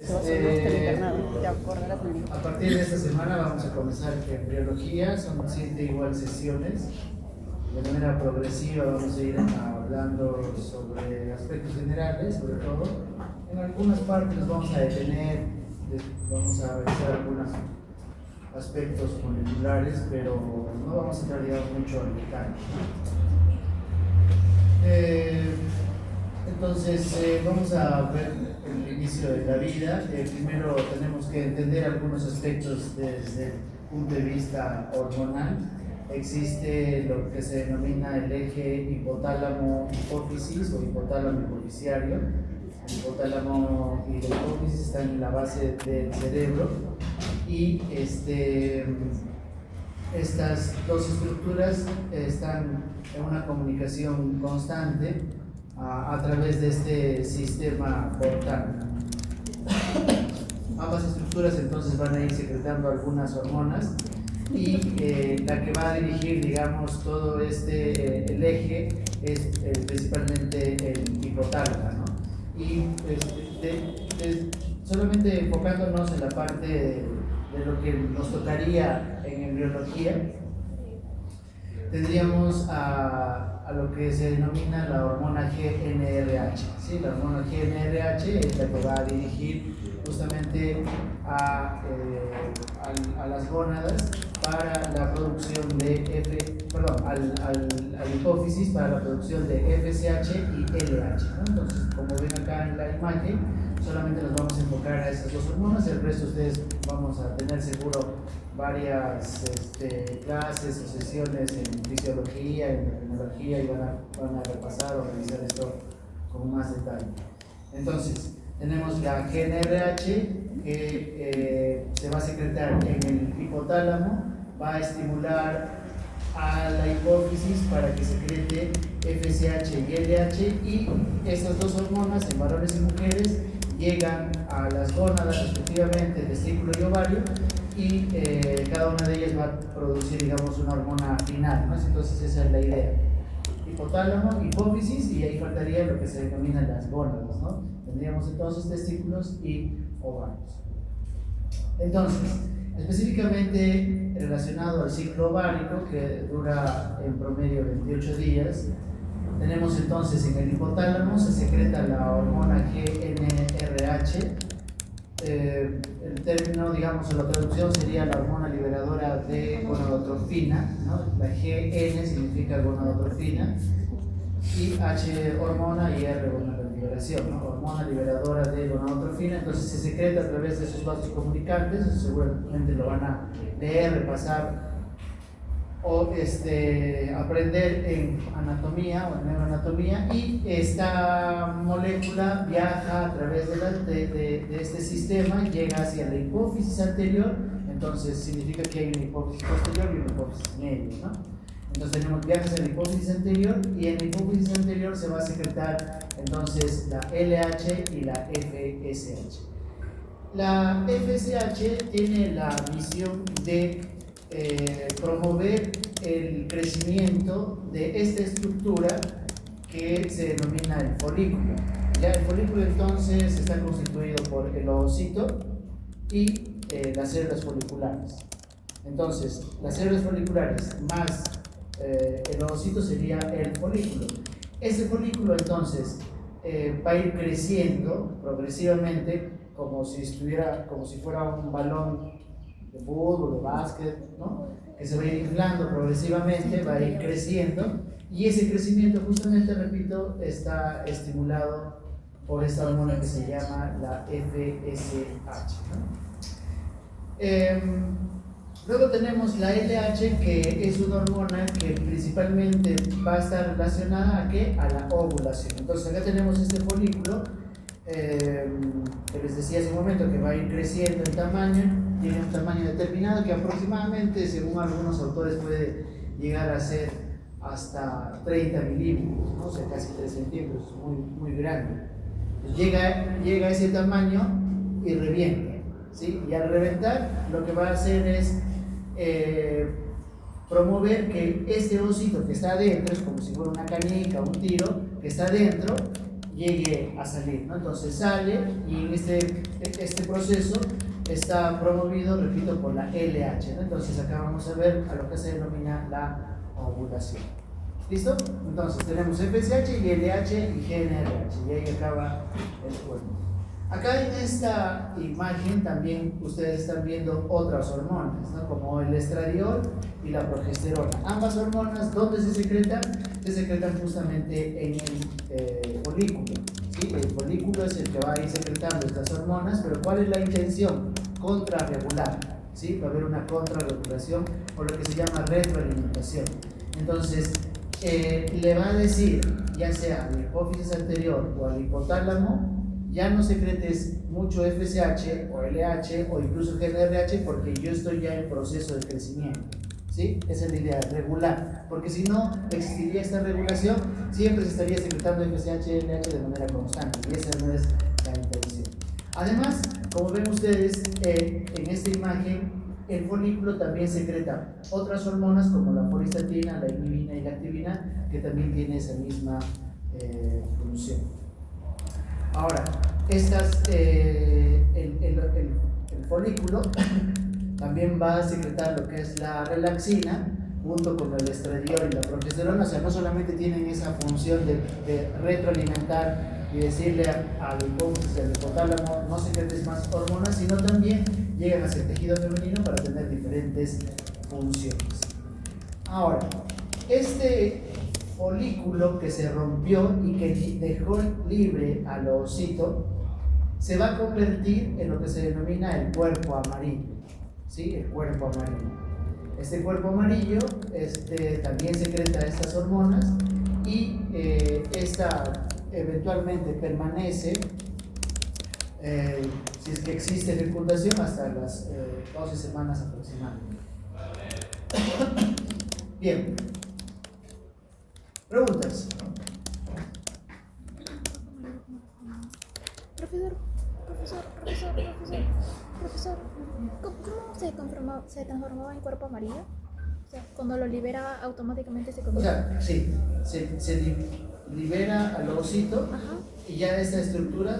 A partir de esta semana vamos a comenzar embriología, son 7 igual sesiones. De manera progresiva vamos a ir hablando sobre aspectos generales, sobre todo. En algunas partes nos vamos a detener, vamos a revisar algunos aspectos moleculares, pero no vamos a entrar mucho al detalle. Entonces, vamos a ver el inicio de la vida. Primero tenemos que entender algunos aspectos desde el punto de vista hormonal. Existe lo que se denomina el eje hipotálamo-hipófisis o hipotálamo-hipofisiario. El hipotálamo y la hipófisis están en la base del cerebro y estas dos estructuras están en una comunicación constante a través de este sistema portal. Ambas estructuras entonces van a ir secretando algunas hormonas y la que va a dirigir, digamos, todo el eje es principalmente el hipotálamo, ¿no? Y solamente enfocándonos en la parte de lo que nos tocaría en embriología, tendríamos a lo que se denomina la hormona GnRH. ¿Sí? La hormona GnRH es la que va a dirigir justamente a las gónadas para la producción de a la hipófisis para la producción de FSH y LH, ¿no? Entonces, como ven acá en la imagen, solamente nos vamos a enfocar a esas dos hormonas. El resto ustedes vamos a tener seguro varias clases o sesiones en fisiología, en endocrinología, y van a repasar o revisar esto con más detalle. Entonces, tenemos la GnRH que se va a secretar en el hipotálamo, va a estimular a la hipófisis para que secrete FSH y LH, y estas dos hormonas en varones y mujeres llegan a las gónadas respectivamente, testículo y ovario, y cada una de ellas va a producir, digamos, una hormona final, ¿no? Entonces esa es la idea: hipotálamo, hipófisis, y ahí faltaría lo que se denominan las gónadas, ¿no? Tendríamos entonces testículos y ovarios. Entonces, específicamente relacionado al ciclo ovárico, que dura en promedio 28 días, tenemos entonces en el hipotálamo se secreta la hormona GnRH. El término, digamos, o la traducción sería la hormona liberadora de gonadotrofina, ¿no? La GN significa gonadotrofina, y H hormona y R gonadoliberación, ¿no? Hormona liberadora de gonadotrofina. Entonces se secreta a través de esos vasos comunicantes. Eso seguramente lo van a leer, repasar o aprender en anatomía o en neuroanatomía, y esta molécula viaja a través de este sistema, llega hacia la hipófisis anterior. Entonces significa que hay una hipófisis posterior y una hipófisis media, ¿no? Entonces tenemos viajes en la hipófisis anterior, y en la hipófisis anterior se va a secretar entonces la LH y la FSH. La FSH tiene la misión de promover el crecimiento de esta estructura que se denomina el folículo. Ya el folículo entonces está constituido por el ovocito y las células foliculares. Entonces, las células foliculares más el ovocito sería el folículo. Ese folículo entonces va a ir creciendo progresivamente como si fuera un balón de fútbol, de básquet, ¿no? Que se va a ir inflando progresivamente, va a ir creciendo, y ese crecimiento, justamente, repito, está estimulado por esta hormona que se llama la FSH, ¿no? Luego tenemos la LH, que es una hormona que principalmente va a estar relacionada a la ovulación. Entonces acá tenemos este folículo que les decía hace un momento, que va a ir creciendo en tamaño. Tiene un tamaño determinado que aproximadamente, según algunos autores, puede llegar a ser hasta 30 milímetros, ¿no? O sea, casi 3 centímetros, muy grande. Pues llega a ese tamaño y revienta, ¿sí? Y al reventar, lo que va a hacer es promover que este ovocito que está adentro, es como si fuera una canica o un tiro que está adentro, llegue a salir, ¿no? Entonces sale y en este proceso está promovido, repito, por la LH, ¿no? Entonces acá vamos a ver a lo que se denomina la ovulación. ¿Listo? Entonces tenemos FSH y LH y GNRH, y ahí acaba el cuerpo. Acá en esta imagen también ustedes están viendo otras hormonas, ¿no? Como el estradiol y la progesterona. Ambas hormonas, ¿dónde se secretan? Se secretan justamente en el folículo, ¿sí? El folículo es el que va a ir secretando estas hormonas, pero ¿cuál es la intención? Contrarregular, ¿sí? Va a haber una contrarregulación por lo que se llama retroalimentación. Entonces, le va a decir, ya sea a la hipófisis anterior o al hipotálamo, ya no secretes mucho FSH o LH o incluso GNRH porque yo estoy ya en proceso de crecimiento, ¿sí? Esa es la idea, regular, porque si no existiría esta regulación, siempre se estaría secretando FSH y LH de manera constante y esa no es la intención. Además, como ven ustedes en esta imagen, el folículo también secreta otras hormonas como la folistatina, la inhibina y la activina, que también tiene esa misma función. Ahora, el folículo también va a secretar lo que es la relaxina junto con el estradiol y la progesterona, o sea, no solamente tienen esa función de retroalimentar y decirle al hipófisis y al hipotálamo no secretes más hormonas, sino también llegan a ser tejido femenino para tener diferentes funciones. Ahora, este folículo que se rompió y que dejó libre al ovocito se va a convertir en lo que se denomina el cuerpo amarillo, ¿sí? El cuerpo amarillo. Este cuerpo amarillo también secreta estas hormonas y esta eventualmente permanece, si es que existe fecundación, hasta las 12 semanas aproximadamente. Bien. Preguntas. Profesor, ¿cómo se transformaba en cuerpo amarillo? O sea, cuando lo libera automáticamente se convierte. O sea, sí, se libera al ovocito. Ajá. Y ya esta estructura,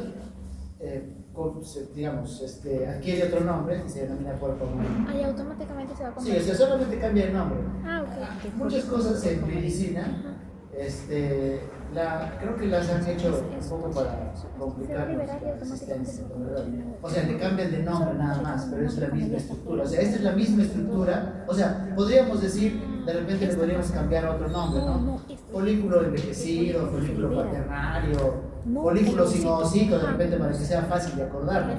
adquiere otro nombre y se denomina cuerpo amarillo. Y automáticamente se va a convertir. Sí, o sea, solamente cambia el nombre. Ok. Muchas cosas en medicina. Creo que las han hecho un poco para complicar la existencia, ¿verdad? O sea, le cambian de nombre nada más, pero es la misma estructura. O sea, esta es la misma estructura. O sea, podríamos decir, de repente le podríamos cambiar otro nombre, ¿no? Folículo envejecido, folículo cuaternario, folículo sin ovocito, de repente para que sea fácil de acordar, ¿no?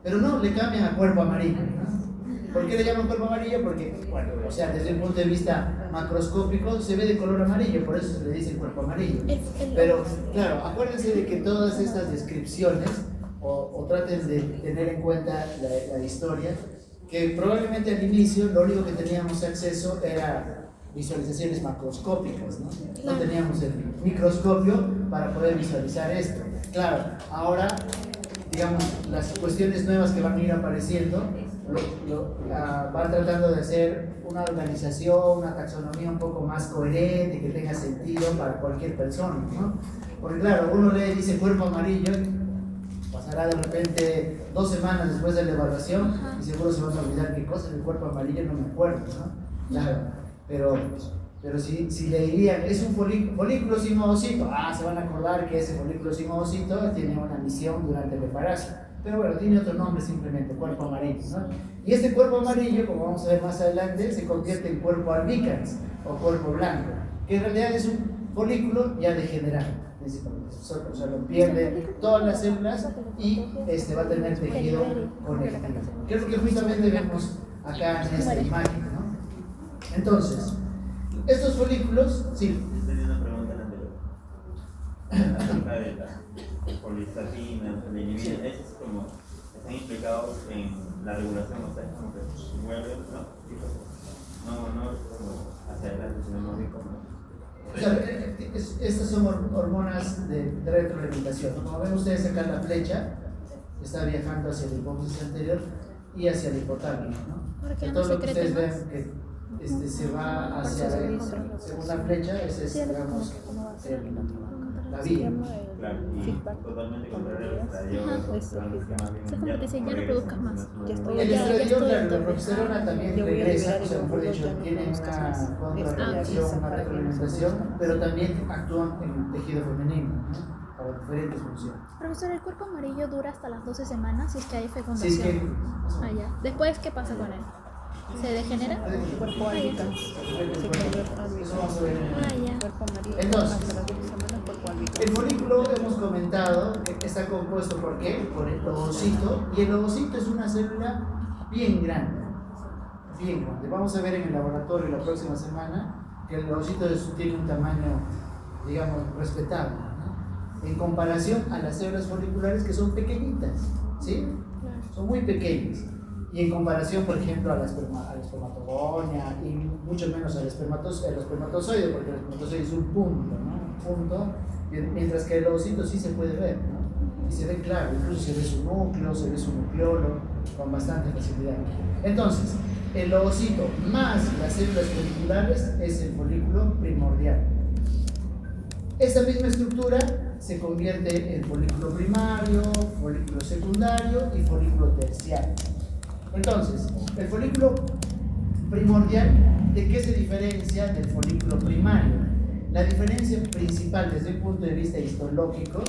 Pero no, le cambian a cuerpo amarillo, ¿no? ¿Por qué le llaman cuerpo amarillo? Porque, bueno, o sea, desde el punto de vista macroscópico se ve de color amarillo, por eso se le dice cuerpo amarillo. Pero, claro, acuérdense de que todas estas descripciones, o traten de tener en cuenta la historia, que probablemente al inicio lo único que teníamos acceso era visualizaciones macroscópicas, ¿no? No teníamos el microscopio para poder visualizar esto. Claro, ahora, digamos, las cuestiones nuevas que van a ir apareciendo van tratando de hacer una organización, una taxonomía un poco más coherente, que tenga sentido para cualquier persona, ¿no? Porque claro, uno lee y dice cuerpo amarillo, pasará de repente 2 semanas después de la evaluación y seguro se van a olvidar qué cosa es el cuerpo amarillo, no me acuerdo, ¿no? Claro, pero si le dirían, es un folículo sin ovocito, se van a acordar que ese folículo sin ovocito tiene una misión durante el embarazo. Pero bueno, tiene otro nombre simplemente, cuerpo amarillo, ¿no? Y este cuerpo amarillo, como vamos a ver más adelante, se convierte en cuerpo albicans o cuerpo blanco, que en realidad es un folículo ya degenerado, principalmente. O sea, lo pierde todas las células y va a tener tejido conectivo. Que es lo que justamente vemos acá en esta imagen, ¿no? Entonces, estos folículos, sí. Tenía una pregunta acerca de la folistatina, la inhibina, esos como están implicados en la regulación, o sea, como que se mueven, ¿no? No como hacia adelante, sino más bien como. O sea, estas son hormonas de retroalimentación. Como ven ustedes acá la flecha, está viajando hacia el hipófisis anterior y hacia el hipotálamo, ¿no? Todo lo que ustedes ven que se va hacia, según la flecha, ese es, digamos, se vía. llama Claro, el y feedback. totalmente contrario a los Ajá. radiólogos, que son los que más bien Es como que te dicen, ya no regresan produzcas a más. su Ya estoy, El ya estradiol, estoy la entonces. progesterona también Yo voy a regresa, liberar o el sea, mejor óvulo, dicho, ya no tiene produzcas una más. contrarreacción, una Para que no se retroalimentación, produzca más. pero también actúan en el tejido femenino, ¿no? Para diferentes funciones. Profesor, el cuerpo amarillo dura hasta las 12 semanas si es que hay Si es fecundación. que Ah, ya. Después, ¿qué pasa con él? ¿Se degenera? Cuerpo albicans. Se convierte eso albicans. vamos a ver en el- Ah, ya. Cuerpo amarillo. Entonces, hasta las 12 semanas, cuerpo albicans. El folículo hemos comentado que está compuesto ¿por qué? Por el ovocito, y el ovocito es una célula bien grande, bien grande. Vamos a ver en el laboratorio la próxima semana que el ovocito tiene un tamaño, digamos, respetable, ¿no? En comparación a las células foliculares que son pequeñitas, ¿sí? Son muy pequeñas. Y en comparación, por ejemplo, a la espermatogonia y mucho menos al espermatozoide, porque el espermatozoide es un punto, ¿no? Un punto, mientras que el ovocito sí se puede ver, ¿no? Y se ve claro, incluso se ve su núcleo, se ve su nucleolo con bastante facilidad. Entonces, el ovocito más las células foliculares es el folículo primordial. Esta misma estructura se convierte en folículo primario, folículo secundario y folículo terciario. Entonces, el folículo primordial, ¿de qué se diferencia del folículo primario? La diferencia principal desde el punto de vista histológico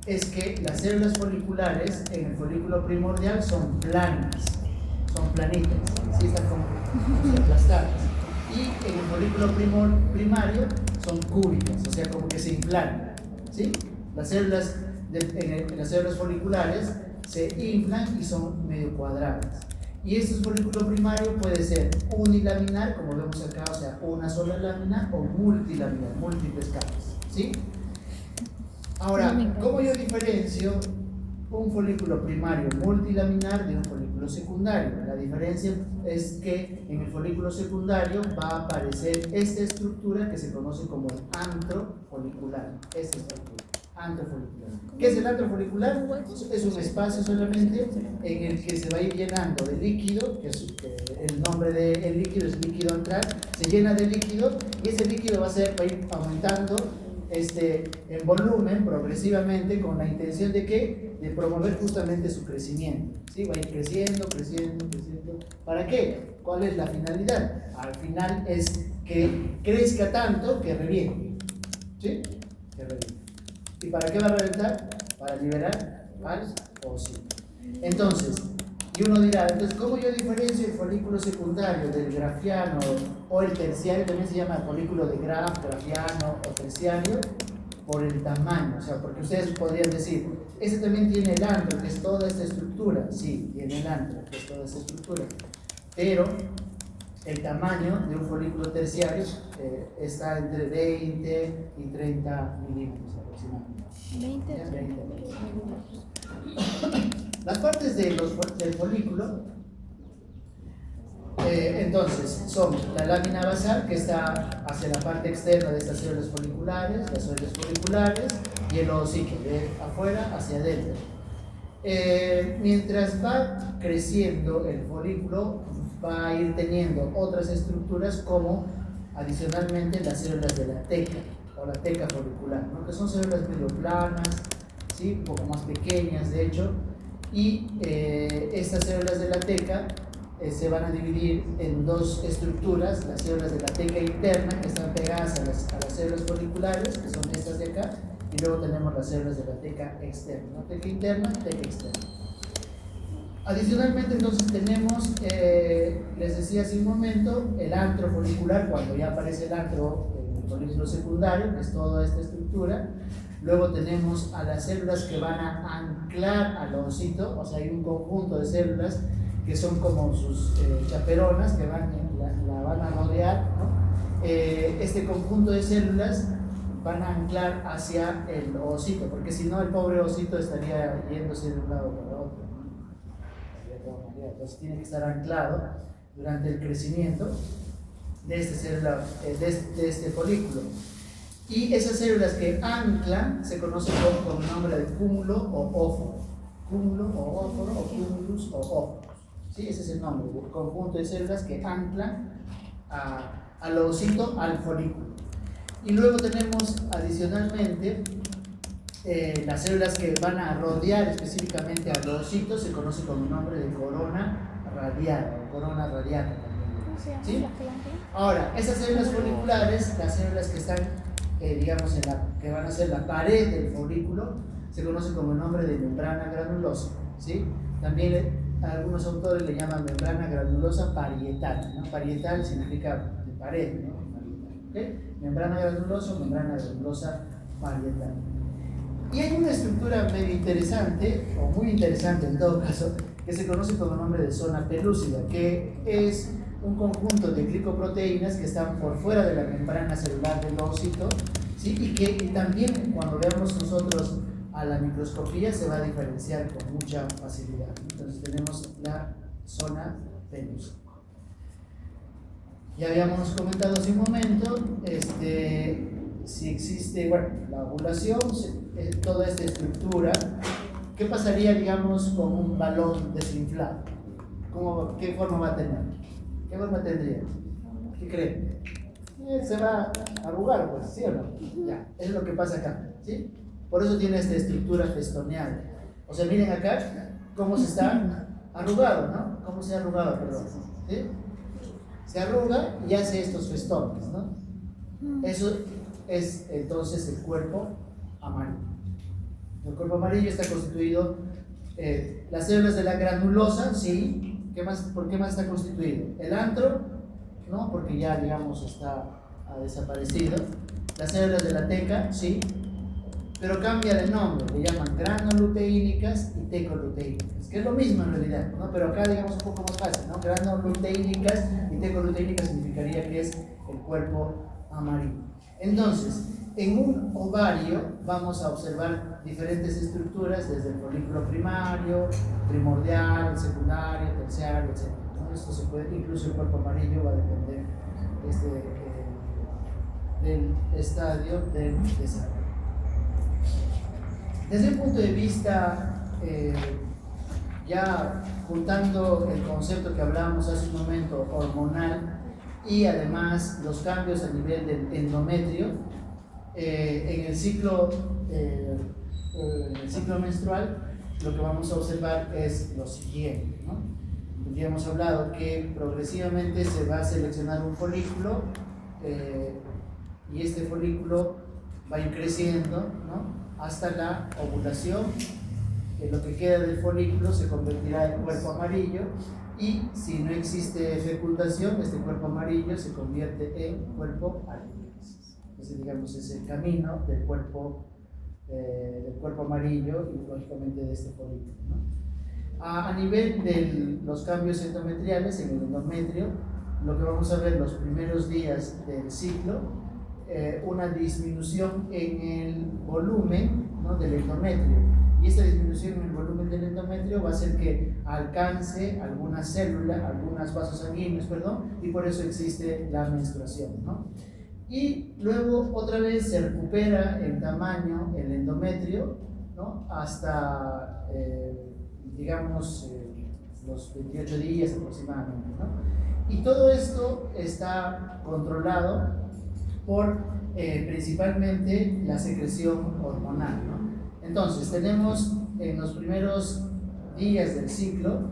es que las células foliculares en el folículo primordial son planas, son planitas, ¿sí? Están como aplastadas. Y en el folículo primario son cúbicas, o sea, como que se inflan, ¿sí? Las células, en las células foliculares se inflan y son medio cuadradas. Y este folículo primario puede ser unilaminar, como vemos acá, o sea, una sola lámina, o multilaminar, múltiples capas, ¿sí? Ahora, ¿cómo yo diferencio un folículo primario multilaminar de un folículo secundario? La diferencia es que en el folículo secundario va a aparecer esta estructura que se conoce como el antro folicular. Esta estructura, antro folicular. ¿Qué es el antro folicular? Es un espacio solamente en el que se va a ir llenando de líquido, que el nombre del líquido es líquido antral, se llena de líquido y ese líquido va a ir aumentando en volumen progresivamente con la intención de ¿qué? De promover justamente su crecimiento, ¿sí? Va a ir creciendo, creciendo, creciendo. ¿Para qué? ¿Cuál es la finalidad? Al final es que crezca tanto que reviente, ¿sí? Que reviente. ¿Y para qué va a reventar? Para liberar al ovocito. Entonces, y uno dirá, entonces, ¿cómo yo diferencio el folículo secundario del grafiano o el terciario? También se llama folículo de Graf, grafiano o terciario, por el tamaño. O sea, porque ustedes podrían decir, ese también tiene el antro, que es toda esta estructura. Sí, tiene el antro, que es toda esta estructura. Pero el tamaño de un folículo terciario está entre 20 y 30 milímetros aproximadamente. 20. Las partes del folículo, entonces, son la lámina basal, que está hacia la parte externa de estas células foliculares, las células foliculares, y el ovocito, de afuera hacia adentro. Mientras va creciendo el folículo, va a ir teniendo otras estructuras como adicionalmente las células de la teca o la teca folicular, ¿no? Que son células medio planas, ¿sí? Un poco más pequeñas de hecho, y estas células de la teca se van a dividir en dos estructuras: las células de la teca interna, que están pegadas a las células foliculares, que son estas de acá, y luego tenemos las células de la teca externa, ¿no? Teca interna, teca externa. Adicionalmente, entonces tenemos, les decía hace un momento, el antro folicular, cuando ya aparece el antro en el folículo secundario, que es toda esta estructura. Luego tenemos a las células que van a anclar al ovocito, o sea, hay un conjunto de células que son como sus chaperonas, que la van a rodear, ¿no? Este conjunto de células van a anclar hacia el ovocito, porque si no el pobre ovocito estaría yéndose de un lado para otro, ¿no? Entonces tiene que estar anclado durante el crecimiento de esta célula, de este folículo. Y esas células que anclan se conocen con el nombre de cúmulo o óforo. Cúmulo o óforo, o cúmulus o óforos. ¿Sí? Ese es el nombre del conjunto de células que anclan al ovocito, al folículo. Y luego tenemos adicionalmente las células que van a rodear específicamente al ovocito se conoce con el nombre de corona radiata o corona radiata también. ¿Sí? Ahora, esas células foliculares, las células que están, digamos, que van a ser la pared del folículo, se conoce como el nombre de membrana granulosa. ¿Sí? También algunos autores le llaman membrana granulosa parietal, ¿no? Parietal significa de pared, ¿no? ¿Okay? Membrana granulosa o membrana granulosa parietal. Y hay una estructura medio interesante, o muy interesante en todo caso, que se conoce con el nombre de zona pelúcida, que es un conjunto de glicoproteínas que están por fuera de la membrana celular del ovocito, ¿sí? Y que también cuando veamos nosotros a la microscopía se va a diferenciar con mucha facilidad. Entonces tenemos la zona pelúcida. Ya habíamos comentado hace un momento, si existe, bueno, la ovulación, toda esta estructura, ¿qué pasaría, digamos, con un balón desinflado? ¿Qué forma va a tener? ¿Qué forma tendría? ¿Qué creen? Se va a arrugar, pues, ¿sí o no? Ya, es lo que pasa acá, ¿sí? Por eso tiene esta estructura festoneal. O sea, miren acá cómo se está arrugado, ¿no? ¿Cómo se ha arrugado, perdón? ¿Sí? Se arruga y hace estos festones, ¿no? Eso es entonces el cuerpo amarillo. El cuerpo amarillo está constituido, las células de la granulosa, sí. ¿Por qué más está constituido? El antro, ¿no? Porque ya, digamos, ha desaparecido. Las células de la teca, sí. Pero cambia de nombre, le llaman granuluteínicas y tecoluteínicas, que es lo mismo en realidad, ¿no? Pero acá, digamos, un poco más fácil, ¿no? Granuluteínicas y tecoluteínicas significaría que es el cuerpo amarillo. Entonces, en un ovario vamos a observar diferentes estructuras, desde el folículo primario, primordial, secundario, terciario, etc. ¿No? Esto se puede, incluso el cuerpo amarillo va a depender del estadio del desarrollo. Desde el punto de vista, ya juntando el concepto que hablamos hace un momento, hormonal, y además los cambios a nivel del endometrio, en el ciclo menstrual, lo que vamos a observar es lo siguiente, ¿no? Ya hemos hablado que progresivamente se va a seleccionar un folículo, y este folículo va a ir creciendo, ¿no? Hasta la ovulación. Lo que queda del folículo se convertirá en cuerpo amarillo, y si no existe fecundación, este cuerpo amarillo se convierte en cuerpo alevín. Ese, digamos, es el camino del cuerpo amarillo y lógicamente de este folículo, ¿no? A nivel de los cambios endometriales en el endometrio, lo que vamos a ver los primeros días del ciclo, una disminución en el volumen, ¿no? Del endometrio, y esta disminución en el volumen del endometrio va a hacer que alcance algunas células, algunos vasos sanguíneos, y por eso existe la menstruación, ¿no? Y luego otra vez se recupera el tamaño, el endometrio, ¿no? Hasta, digamos, los 28 días aproximadamente, ¿no? Y todo esto está controlado por principalmente la secreción hormonal, ¿no? Entonces tenemos en los primeros días del ciclo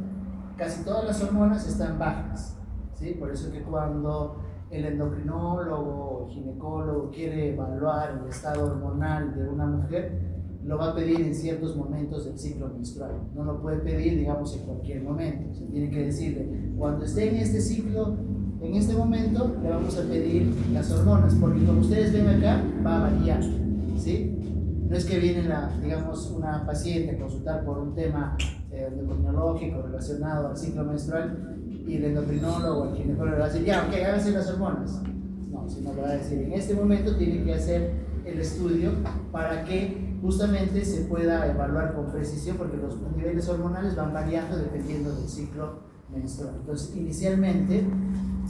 casi todas las hormonas están bajas, ¿sí? Por eso que cuando el endocrinólogo o ginecólogo quiere evaluar el estado hormonal de una mujer, lo va a pedir en ciertos momentos del ciclo menstrual. No lo puede pedir, digamos, en cualquier momento. Se tiene que decirle, cuando esté en este ciclo, en este momento, le vamos a pedir las hormonas, porque como ustedes ven acá, va a variar, ¿sí? No es que viene, digamos, una paciente a consultar por un tema endocrinológico relacionado al ciclo menstrual y el endocrinólogo o el ginecólogo le va a decir, ya, ok, háganse las hormonas. No, sino le va a decir, en este momento tiene que hacer el estudio para que justamente se pueda evaluar con precisión, porque los niveles hormonales van variando dependiendo del ciclo menstrual. Entonces, inicialmente,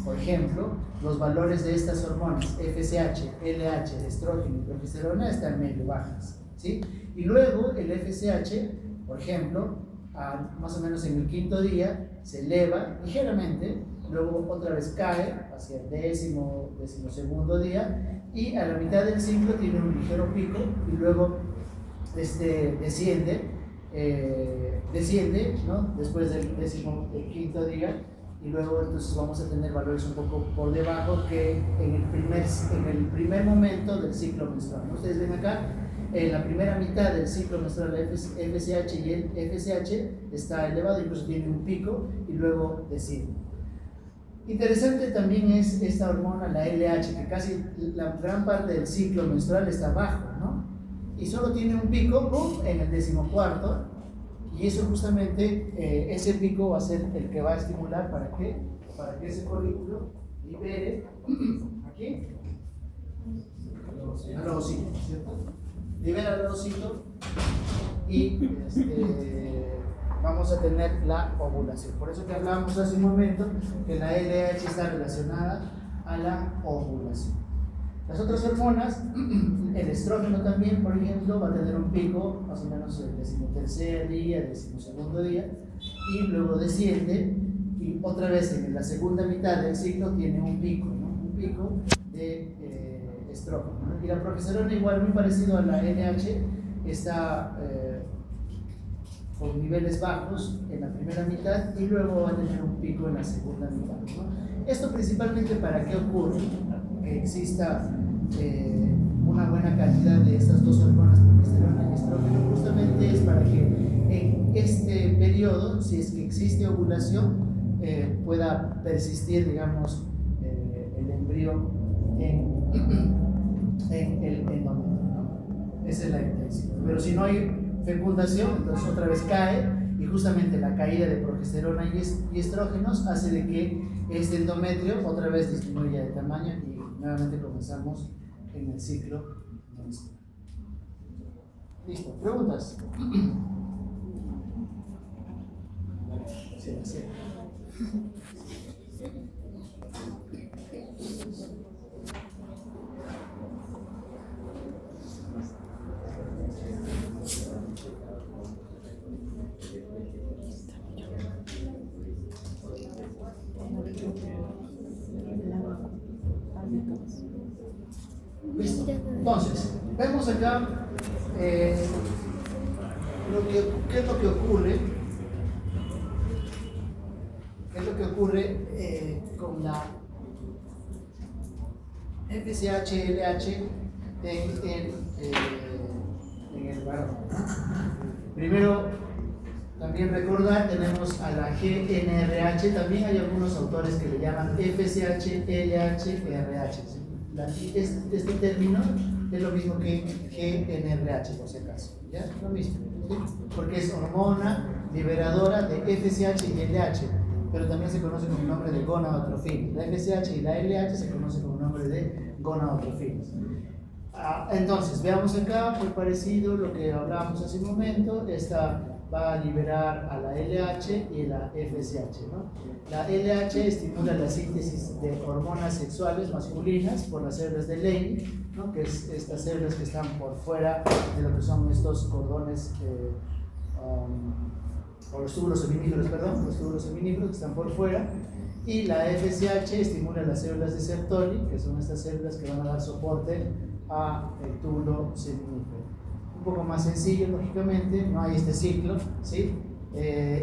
por ejemplo, los valores de estas hormonas, FSH, LH, estrógeno y progesterona, están medio bajas, ¿sí? Y luego el FSH, por ejemplo, más o menos en el quinto día, se eleva ligeramente, luego otra vez cae hacia el decimosegundo día, y a la mitad del ciclo tiene un ligero pico, y luego desciende, ¿no? Después del 15º día, y luego entonces vamos a tener valores un poco por debajo que en el primer momento del ciclo menstrual, ¿no? Ustedes ven acá, en la primera mitad del ciclo menstrual el FSH y el FSH está elevado, incluso tiene un pico y luego desciende. Interesante también es esta hormona, la LH, que casi la gran parte del ciclo menstrual está bajo, ¿no? Y solo tiene un pico, ¡pum!, en el 14º, y eso justamente, ese pico va a ser el que va a estimular para que ese folículo libere aquí al ovocito, ¿cierto? Libera al ovocito y vamos a tener la ovulación. Por eso que hablábamos hace un momento que la LH está relacionada a la ovulación. Las otras hormonas, el estrógeno también, por ejemplo, va a tener un pico más o menos el 13º día, 12º día, y luego desciende, y otra vez en la segunda mitad del ciclo tiene un pico, ¿no? Un pico de estrógeno, ¿no? Y la progesterona, igual muy parecido a la LH, está con niveles bajos en la primera mitad y luego va a tener un pico en la segunda mitad, ¿no? Esto principalmente, ¿para qué ocurre? Que exista una buena cantidad de estas dos hormonas, progesterona y estrógeno, justamente es para que en este periodo, si es que existe ovulación, pueda persistir, digamos, el embrión en el endometrio, ¿no? Esa es la intención. Pero si no hay fecundación, entonces otra vez cae, y justamente la caída de progesterona y estrógenos hace de que este endometrio otra vez disminuya de tamaño y nuevamente comenzamos en el ciclo menstrual. Listo, ¿preguntas? Sí, sí. Listo. Entonces, vemos acá qué es lo que ocurre. ¿Qué es lo que ocurre con la FSH-LH en el varón? Primero, también recordar, tenemos a la GNRH, también hay algunos autores que le llaman FSH-LH-RH. Este término es lo mismo que GNRH, por si acaso, ¿ya? Lo mismo, ¿sí? Porque es hormona liberadora de FSH y LH, pero también se conoce con el nombre de gonadotrofinas. La FSH y la LH se conocen con el nombre de gonadotrofinas. Entonces, veamos acá, muy parecido lo que hablábamos hace un momento. Esta va a liberar a la LH y la FSH, ¿no? La LH estimula la síntesis de hormonas sexuales masculinas por las células de Leydig, ¿no? Que es estas células que están por fuera de lo que son estos cordones, o los túbulos seminíferos, perdón, los túbulos seminíferos que están por fuera. Y la FSH estimula las células de Sertoli, que son estas células que van a dar soporte al túbulo seminífero. Un poco más sencillo, lógicamente, no hay este ciclo, ¿sí?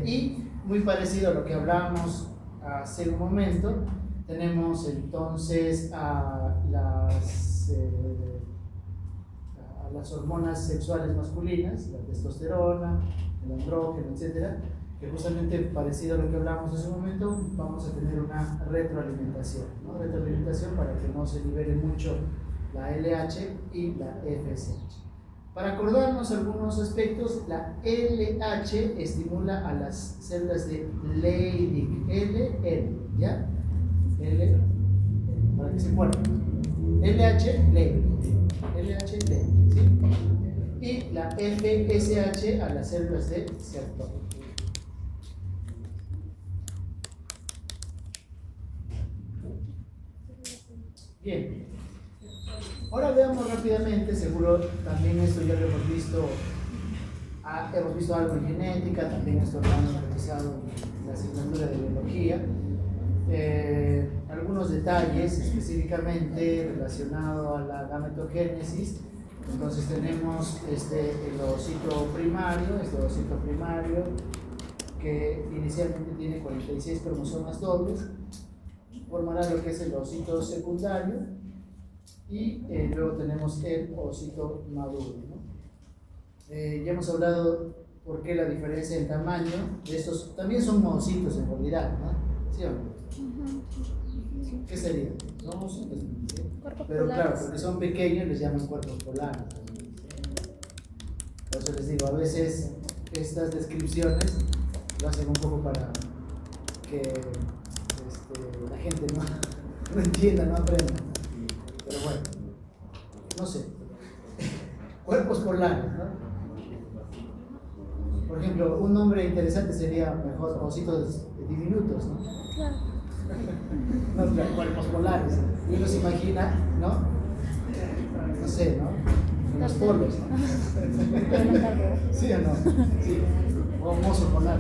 Y muy parecido a lo que hablábamos hace un momento, tenemos entonces a las hormonas sexuales masculinas, la testosterona, el andrógeno, etcétera, que justamente parecido a lo que hablábamos hace un momento, vamos a tener una retroalimentación, ¿no? Retroalimentación para que no se libere mucho la LH y la FSH. Para acordarnos algunos aspectos, la LH estimula a las células de Leydig, ¿ya? L, para que se acuerden. LH, Leydig, ¿sí? Y la FSH a las células de Sertoli. Bien. Ahora veamos rápidamente, seguro también esto ya lo hemos visto algo en genética, también esto lo hemos revisado en la asignatura de biología. Algunos detalles específicamente relacionados a la gametogénesis Entonces tenemos el ovocito primario, que inicialmente tiene 46 cromosomas dobles, formará lo que es el ovocito secundario, y luego tenemos el ovocito maduro, ¿no? Ya hemos hablado por qué la diferencia en tamaño de estos, también son ovocitos en realidad, ¿no? ¿Sí o no? ¿Qué sería? Son ovocitos, ¿sí? Pero claro, porque son pequeños les llaman cuerpos polares. Por eso les digo, a veces estas descripciones lo hacen un poco para que la gente no entienda, no aprenda. Pero bueno, no sé. Cuerpos polares, ¿no? Por ejemplo, un nombre interesante sería mejor ovocitos diminutos, ¿no? Claro. No, claro, cuerpos polares. Y uno se imagina, ¿no? No sé, ¿no? En los polos, ¿no? ¿Sí o no? Sí. O un oso polar.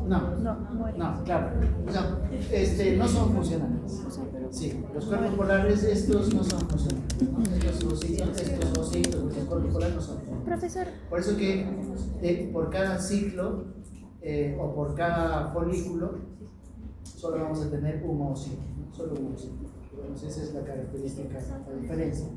No, claro. O sea, no son funcionales. Sí, los cuerpos polares estos no son funcionales, ¿no? Estos ositos, los cuerpos polares no son funcionales. Profesor. Por eso que por cada ciclo o por cada folículo solo vamos a tener un ovocito, ¿no? Solo un ovocito. Entonces esa es la característica, la diferencia.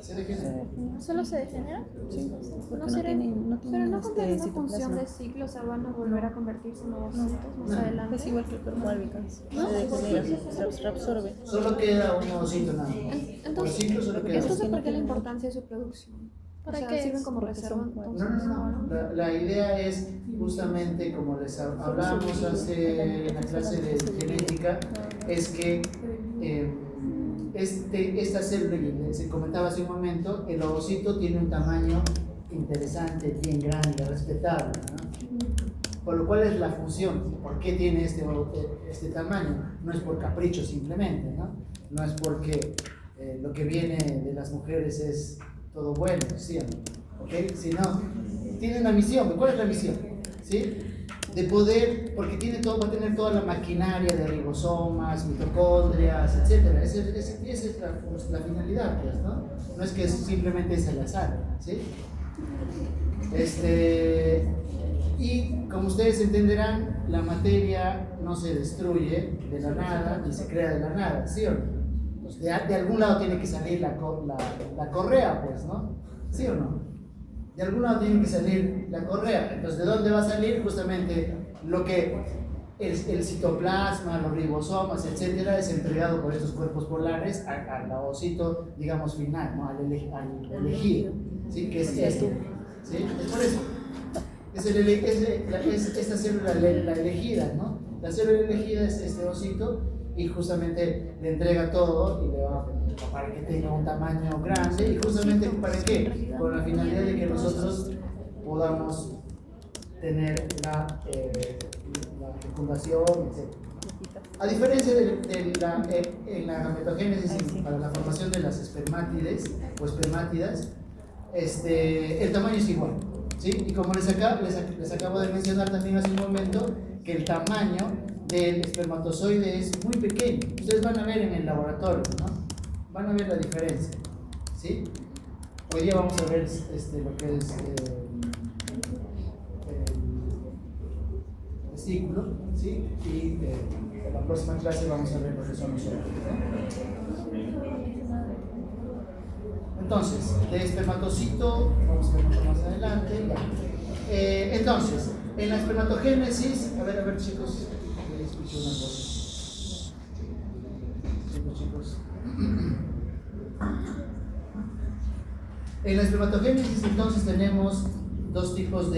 ¿Se degenera? ¿Solo se degenera? Sí, porque No será- no Pero tienen no cumplen una citoplasma. función de ciclo, o sea, van a volver a convertirse en ovocitos más adelante. Es igual que el cuerpo albicans. ¿No? Se degenera, se reabsorbe. Solo queda un ovocito nada más. Por Entonces, ciclo solo queda entonces uno. ¿por qué la importancia de su producción? ¿Para O sea, qué? sirven como Porque reserva. son Entonces, No. La idea es justamente como les hablábamos hace en la clase de genética, es que esta célula, que se comentaba hace un momento, el ovocito tiene un tamaño interesante, bien grande, respetable, ¿no? Por lo cual es la función. ¿Por qué tiene este tamaño? No es por capricho simplemente, ¿no? No es porque lo que viene de las mujeres es todo bueno, ¿sí o no? ¿Okay? Sino, tiene una misión. ¿Cuál es la misión? ¿Sí? De poder, porque va a tener toda la maquinaria de ribosomas, mitocondrias, etc. Esa es la finalidad, pues, ¿no? No es que simplemente es al azar, ¿sí? Y como ustedes entenderán, la materia no se destruye de la nada ni se crea de la nada, ¿sí o no? Pues de algún lado tiene que salir la correa, pues, ¿no? ¿Sí o no? De algún lado tiene que salir la correa. Entonces, ¿de dónde va a salir? Justamente lo que el citoplasma, los ribosomas, etcétera, es entregado por estos cuerpos polares al ovocito, digamos, final, ¿no? Al elegido, ¿sí? Que es este, ¿sí? Es por eso. Es esta célula la elegida, ¿no? La célula elegida es este ovocito y justamente le entrega todo y le va para que tenga un tamaño grande. ¿Y justamente para qué? Con la finalidad de que nosotros podamos tener la fecundación, etc. A diferencia en la gametogénesis, para la formación de las espermátides o espermátidas, el tamaño es igual, ¿sí? Y como les acabo de mencionar también hace un momento, que el tamaño del espermatozoide es muy pequeño. Ustedes van a ver en el laboratorio, ¿no? Van a ver la diferencia, ¿sí? Hoy día vamos a ver lo que es el vesículo, ¿sí? Y en la próxima clase vamos a ver lo que son los órganos, ¿no? Entonces, de espermatocito, vamos a ver más adelante. Entonces, en la espermatogénesis, a ver chicos, les escucho una cosa. Chicos. En la espermatogénesis entonces tenemos dos tipos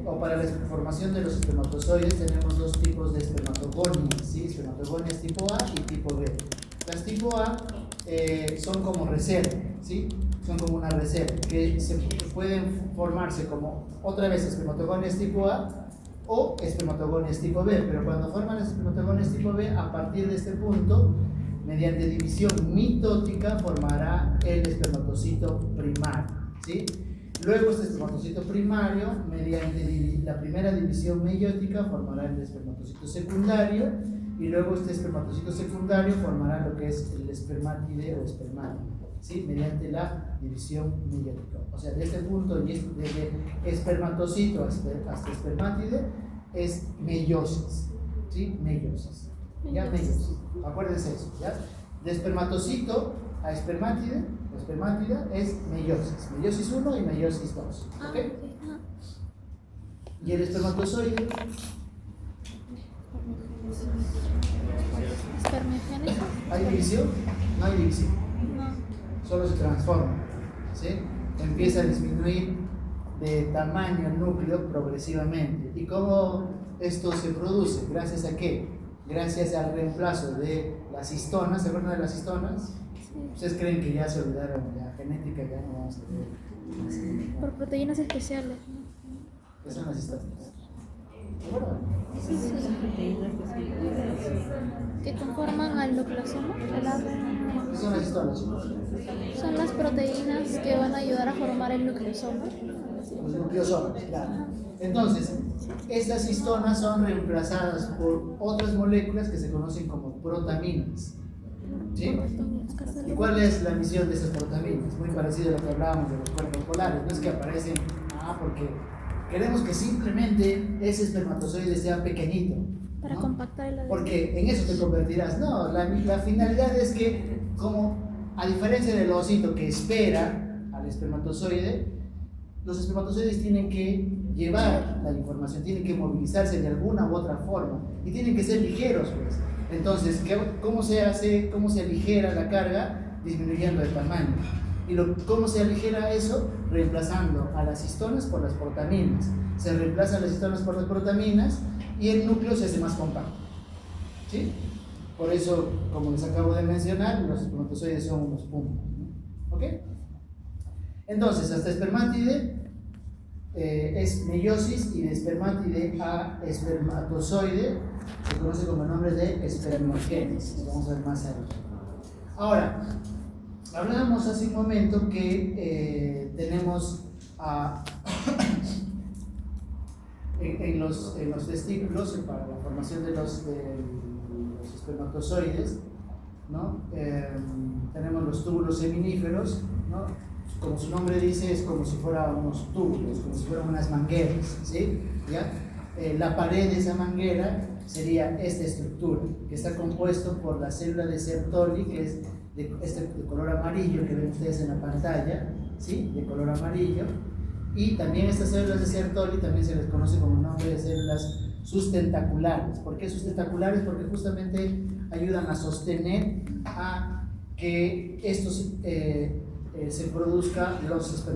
o para la formación de los espermatozoides tenemos dos tipos de espermatogonias, ¿sí? Espermatogonias tipo A y tipo B. Las tipo A son como reserva, ¿sí? Son como una reserva, que pueden formarse como otra vez espermatogonias tipo A o espermatogonias tipo B, pero cuando forman las espermatogonias tipo B, a partir de este punto, mediante división mitótica, formará el espermatocito primario, ¿sí? Luego este espermatocito primario, mediante la primera división meiótica, formará el espermatocito secundario, y luego este espermatocito secundario formará lo que es el espermátide o espermátido, ¿sí? Mediante la división meiótica. O sea, de este punto, desde espermatocito hasta espermátide, es meiosis, ¿sí? Meiosis. ¿Ya? Meiosis. Acuérdense eso, ¿ya? De espermatocito a espermátide, o espermátida, es meiosis. Meiosis 1 y meiosis 2. Ah, ¿Ok? ok. Ah, Y el espermatozoide, espermiogénesis. ¿hay división? No hay división. No. Solo se transforma, ¿sí? Empieza a disminuir de tamaño el núcleo progresivamente. ¿Y cómo esto se produce? ¿Gracias a qué? Gracias al reemplazo de las histonas. ¿Se acuerdan de las histonas? Sí. ¿Ustedes creen que ya se olvidaron de la genética? Ya no vamos a ver. Sí. Por proteínas especiales. ¿Qué son las histonas? ¿Se acuerdan? Que conforman al nucleosoma. El ARN. ¿Qué son las histonas? Son las proteínas que van a ayudar a formar el nucleosoma. Los nucleosomas, claro. Entonces, estas histonas son reemplazadas por otras moléculas que se conocen como protaminas. ¿Sí? ¿Y cuál es la misión de esas protaminas? Muy parecido a lo que hablábamos de los cuerpos polares. No es que aparecen, porque queremos que simplemente ese espermatozoide sea pequeñito, Para ¿no? compactar el ADN. Porque en eso te convertirás. No, la finalidad es que, como a diferencia del ovocito que espera al espermatozoide, los espermatozoides tienen que llevar la información, tienen que movilizarse de alguna u otra forma y tienen que ser ligeros, pues. Entonces, ¿cómo se hace, cómo se aligera la carga? Disminuyendo el tamaño. ¿Y cómo se aligera eso? Reemplazando a las histonas por las protaminas. Se reemplazan las histonas por las protaminas y el núcleo se hace más compacto. ¿Sí? Por eso, como les acabo de mencionar, los espermatozoides son unos puntos, ¿no? ¿Ok? Entonces, hasta espermátide es meiosis, y de espermátide a espermatozoide se conoce como el nombre de espermiogénesis. Vamos a ver más adelante. Ahora, hablábamos hace un momento que tenemos en los testículos, para la formación de los espermatozoides, ¿no? Tenemos los túbulos seminíferos, ¿no? Como su nombre dice, es como si fueran unos túbulos, como si fueran unas mangueras, ¿sí? ¿Ya? La pared de esa manguera sería esta estructura, que está compuesto por la célula de Sertoli, que es de color amarillo, que ven ustedes en la pantalla, ¿sí? De color amarillo. Y también estas células de Sertoli también se les conoce como nombre de células sustentaculares. ¿Por qué sustentaculares? Porque justamente ayudan a sostener a que estos se produzcan los